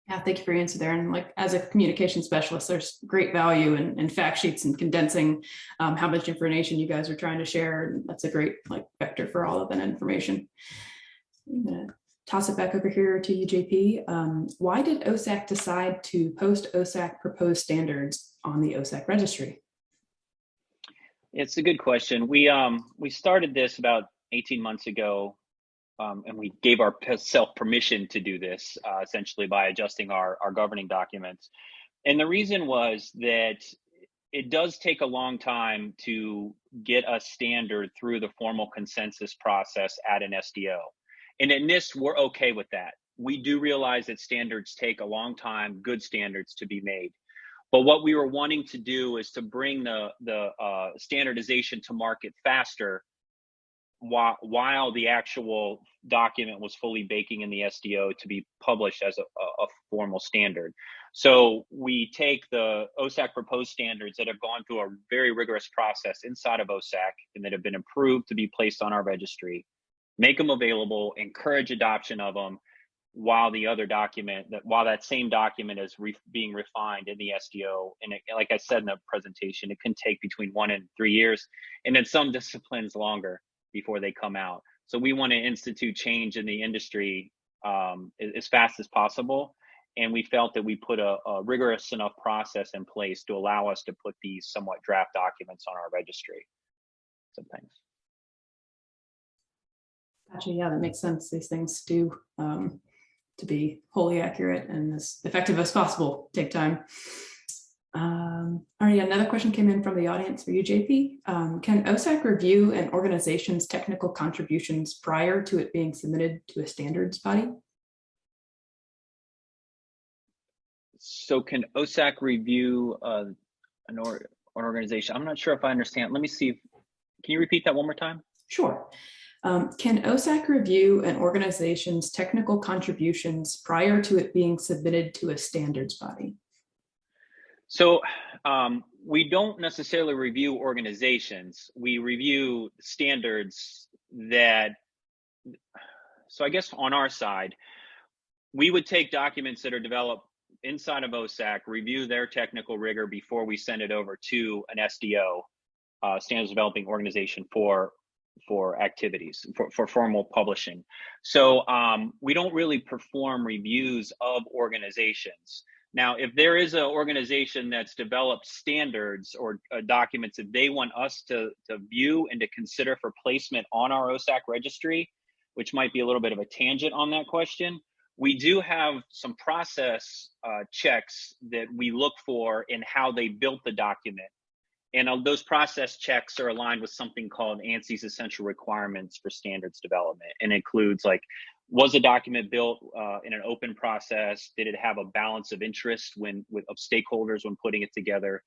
Yeah, thank you for your answer there. And like as a communication specialist, there's great value in fact sheets and condensing how much information you guys are trying to share. That's a great vector for all of that information. I'm gonna toss it back over here to you, JP. Why did OSAC decide to post OSAC proposed standards on the OSAC registry? It's a good question. We started this about 18 months ago, and we gave ourselves permission to do this essentially by adjusting our governing documents. And the reason was that it does take a long time to get a standard through the formal consensus process at an SDO. And at NIST, we're okay with that. We do realize that standards take a long time, good standards to be made. But what we were wanting to do is to bring the standardization to market faster while the actual document was fully baking in the SDO to be published as a formal standard. So we take the OSAC proposed standards that have gone through a very rigorous process inside of OSAC and that have been approved to be placed on our registry, make them available, encourage adoption of them, while that same document is being refined in the SDO. And like I said in the presentation, it can take between 1 and 3 years, and in some disciplines longer before they come out. So we want to institute change in the industry as fast as possible. And we felt that we put a rigorous enough process in place to allow us to put these somewhat draft documents on our registry. So thanks. Gotcha. Yeah, that makes sense. These things do, to be wholly accurate and as effective as possible, take time. All right, another question came in from the audience for you, JP. Can OSAC review an organization's technical contributions prior to it being submitted to a standards body? So can OSAC review an organization? I'm not sure if I understand. Let me see. Can you repeat that one more time? Sure. Can OSAC review an organization's technical contributions prior to it being submitted to a standards body? So we don't necessarily review organizations. We review standards that, so I guess on our side, we would take documents that are developed inside of OSAC, review their technical rigor before we send it over to an SDO, standards developing organization for activities, for formal publishing. So we don't really perform reviews of organizations. Now, if there is an organization that's developed standards or documents that they want us to view and to consider for placement on our OSAC registry, which might be a little bit of a tangent on that question, we do have some process checks that we look for in how they built the document. And those process checks are aligned with something called ANSI's essential requirements for standards development, and includes like, was a document built in an open process? Did it have a balance of interest of stakeholders when putting it together?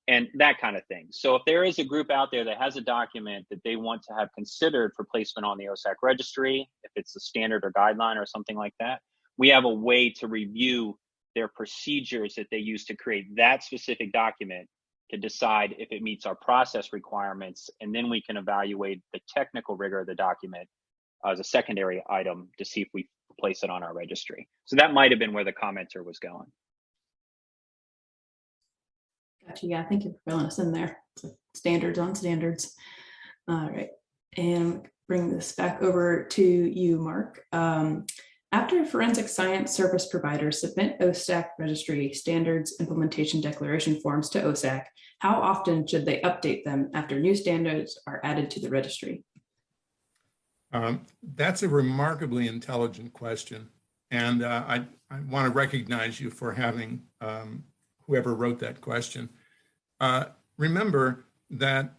and that kind of thing. So if there is a group out there that has a document that they want to have considered for placement on the OSAC registry, if it's a standard or guideline or something like that, we have a way to review their procedures that they use to create that specific document to decide if it meets our process requirements. And then we can evaluate the technical rigor of the document as a secondary item to see if we place it on our registry. So that might have been where the commenter was going. Gotcha. Yeah, thank you for filling us in there. So standards on standards. All right, and bring this back over to you, Mark. After forensic science service providers submit OSAC registry standards implementation declaration forms to OSAC, how often should they update them after new standards are added to the registry? That's a remarkably intelligent question. And I want to recognize you for having whoever wrote that question. Remember that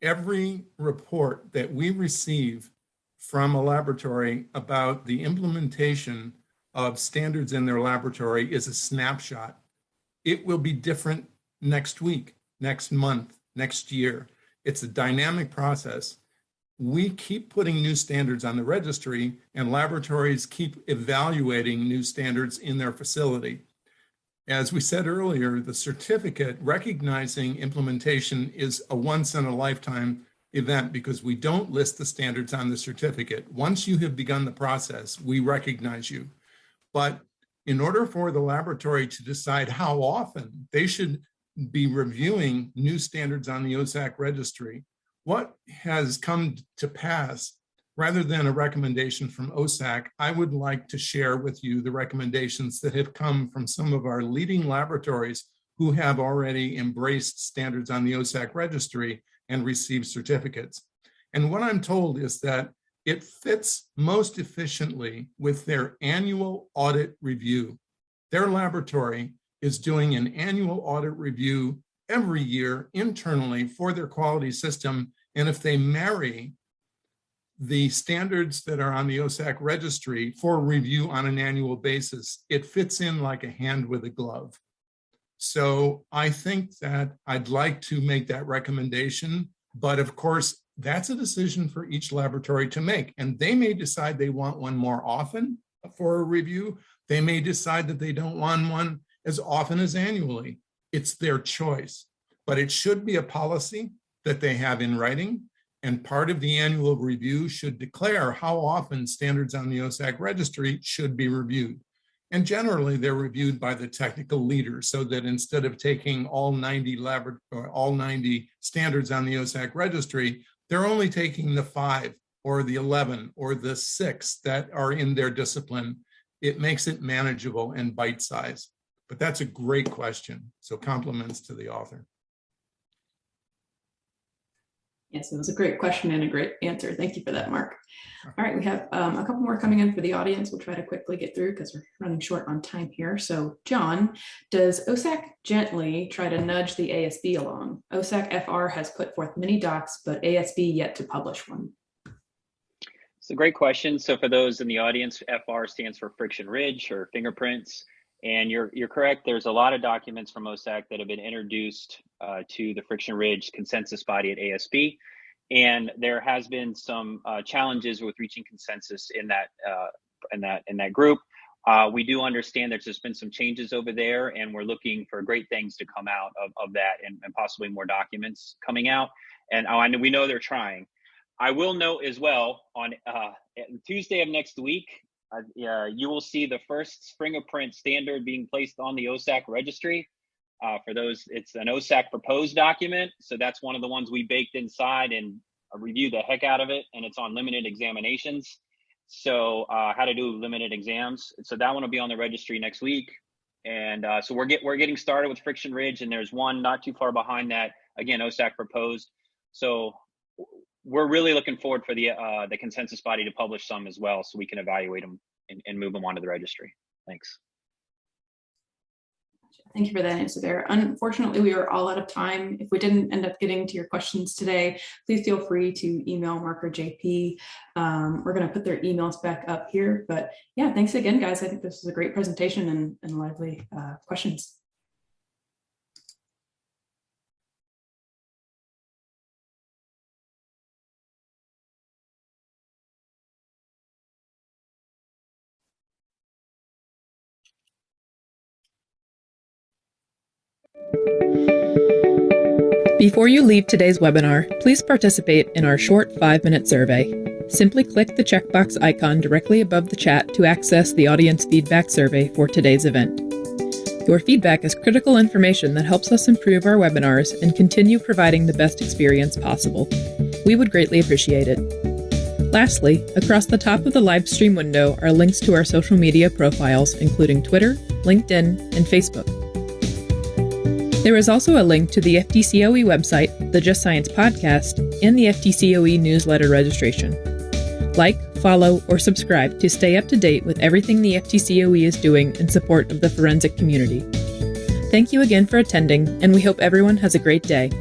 every report that we receive from a laboratory about the implementation of standards in their laboratory is a snapshot. It will be different next week, next month, next year. It's a dynamic process. We keep putting new standards on the registry, and laboratories keep evaluating new standards in their facility. As we said earlier, the certificate recognizing implementation is a once-in-a-lifetime event because we don't list the standards on the certificate. Once you have begun the process, we recognize you. But in order for the laboratory to decide how often they should be reviewing new standards on the OSAC registry, what has come to pass, rather than a recommendation from OSAC, I would like to share with you the recommendations that have come from some of our leading laboratories who have already embraced standards on the OSAC registry and received certificates. And what I'm told is that it fits most efficiently with their annual audit review. Their laboratory is doing an annual audit review every year internally for their quality system. And if they marry the standards that are on the OSAC registry for review on an annual basis, it fits in like a hand with a glove. So I think that I'd like to make that recommendation, but of course, that's a decision for each laboratory to make. And they may decide they want one more often for a review. They may decide that they don't want one as often as annually. It's their choice, but it should be a policy that they have in writing. And part of the annual review should declare how often standards on the OSAC registry should be reviewed. And generally, they're reviewed by the technical leader, so that instead of taking all 90 standards on the OSAC registry, they're only taking the 5 or the 11 or the 6 that are in their discipline. It makes it manageable and bite-sized. But that's a great question. So compliments to the author. Yes, it was a great question and a great answer. Thank you for that, Mark. All right, we have a couple more coming in for the audience. We'll try to quickly get through because we're running short on time here. So John, does OSAC gently try to nudge the ASB along? OSAC FR has put forth many docs, but ASB yet to publish one. It's a great question. So for those in the audience, FR stands for friction ridge or fingerprints. And you're correct. There's a lot of documents from OSAC that have been introduced to the friction ridge consensus body at ASB, and there has been some challenges with reaching consensus in that group. We do understand there's just been some changes over there, and we're looking for great things to come out of that, and possibly more documents coming out. And we know they're trying. I will note as well on Tuesday of next week. You will see the first fingerprint standard being placed on the OSAC registry. For those, it's an OSAC proposed document. So that's one of the ones we baked inside and reviewed the heck out of it. And it's on limited examinations. So how to do limited exams. So that one will be on the registry next week. And so we're getting started with friction ridge. And there's one not too far behind that. Again, OSAC proposed. So we're really looking forward for the consensus body to publish some as well, so we can evaluate them and move them onto the registry. Thanks. Thank you for that answer there. Unfortunately, we are all out of time. If we didn't end up getting to your questions today, please feel free to email Mark or JP. We're going to put their emails back up here. But yeah, thanks again, guys. I think this was a great presentation and lively questions. Before you leave today's webinar, please participate in our short 5-minute survey. Simply click the checkbox icon directly above the chat to access the audience feedback survey for today's event. Your feedback is critical information that helps us improve our webinars and continue providing the best experience possible. We would greatly appreciate it. Lastly, across the top of the live stream window are links to our social media profiles, including Twitter, LinkedIn, and Facebook. There is also a link to the FDCOE website, the Just Science podcast, and the FDCOE newsletter registration. Like, follow, or subscribe to stay up to date with everything the FDCOE is doing in support of the forensic community. Thank you again for attending, and we hope everyone has a great day.